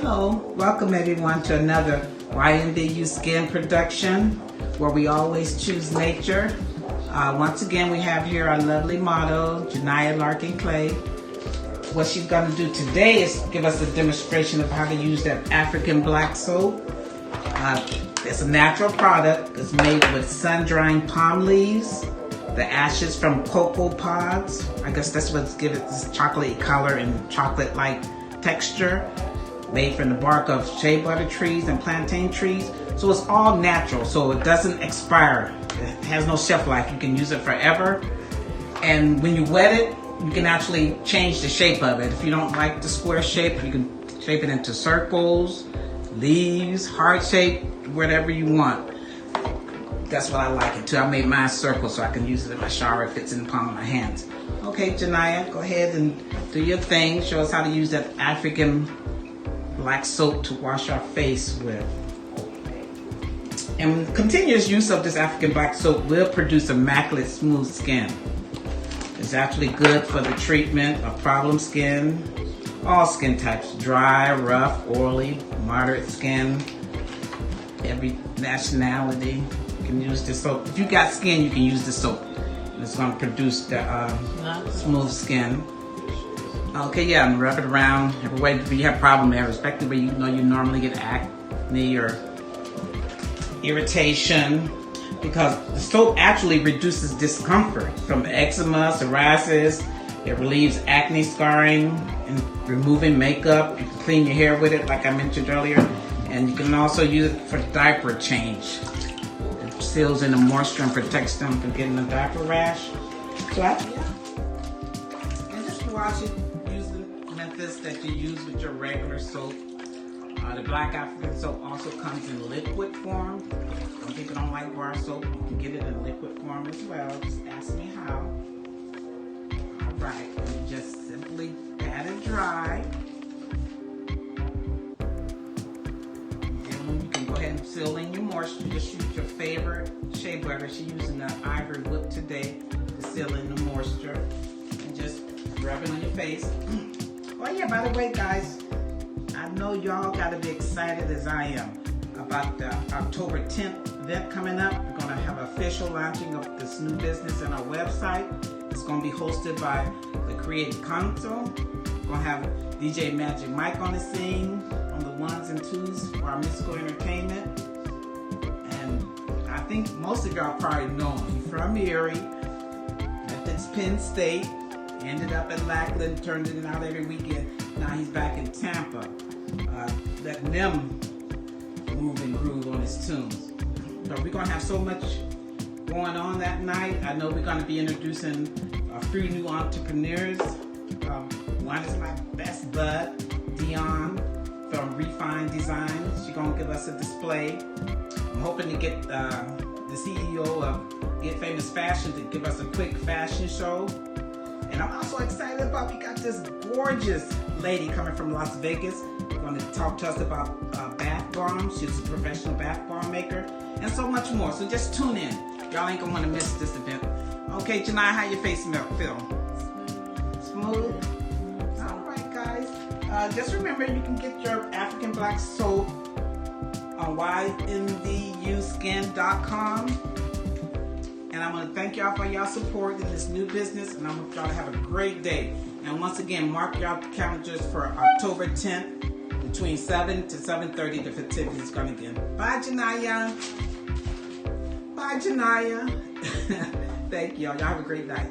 Hello, welcome everyone to another YNDU Skin production where we always choose nature. Once again, we have here our lovely model, Janiyah Larkin Clay. What she's going to do today is give us a demonstration of how to use that African black soap. It's a natural product. It's made with sun-drying palm leaves, the ashes from cocoa pods. I guess that's what's given it this chocolate color and chocolate-like texture. Made from the bark of shea butter trees and plantain trees. So it's all natural, so it doesn't expire. It has no shelf life. You can use it forever. And when you wet it, you can actually change the shape of it. If you don't like the square shape, you can shape it into circles, leaves, heart shape, whatever you want. That's what I like it too. I made mine circle so I can use it in my shower. It fits in the palm of my hands. Okay, Janiyah, go ahead and do your thing. Show us how to use that African black soap to wash our face with. And continuous use of this African black soap will produce immaculate smooth skin. It's actually good for the treatment of problem skin, all skin types, dry, rough, oily, moderate skin, every nationality. You can use this soap. If you got skin, you can use the soap. It's going to produce the smooth skin. Okay, yeah, and rub it around everywhere. If you have a problem there, respectively, where you know you normally get acne or irritation, because the soap actually reduces discomfort from eczema, psoriasis. It relieves acne scarring and removing makeup. You can clean your hair with it, like I mentioned earlier, and you can also use it for diaper change. It seals in the moisture and protects them from getting a diaper rash. So yeah, and just wash it. That you use with your regular soap. The black African soap also comes in liquid form. Some people don't like bar soap. You can get it in liquid form as well. Just ask me how. Alright, you just simply pat it dry. Then you can go ahead and seal in your moisture. Just use your favorite shea butter. She's using the Ivory Whip today to seal in the moisture. And just rub it on your face. Oh yeah, by the way, guys, I know y'all gotta be excited as I am about the October 10th event coming up. We're gonna have an official launching of this new business on our website. It's gonna be hosted by the Creative Council. We're gonna have DJ Magic Mike on the scene on the ones and twos for our musical entertainment. And I think most of y'all probably know him. He's from Erie, left at Penn State. Ended up at Lackland, turned it out every weekend. Now he's back in Tampa, letting them move and groove on his tunes. So we're gonna have so much going on that night. I know we're gonna be introducing a few new entrepreneurs. One is my best bud, Dion from Refined Designs. She's gonna give us a display. I'm hoping to get the CEO of Get Famous Fashion to give us a quick fashion show. And I'm also excited about, we got this gorgeous lady coming from Las Vegas, going to talk to us about bath bombs. She's a professional bath bomb maker, and so much more. So just tune in. Y'all ain't gonna want to miss this event. Okay, Janiyah, how your face feel? Smooth? All right, guys. Just remember, you can get your African black soap on ynDUskin.com. And I want to thank y'all for y'all support in this new business, and I want y'all to have a great day. And once again, mark y'all calendars for October 10th between 7 to 7:30. The festivity is going to begin. Bye, Janiyah. Bye, Janiyah. Thank y'all. Y'all have a great night.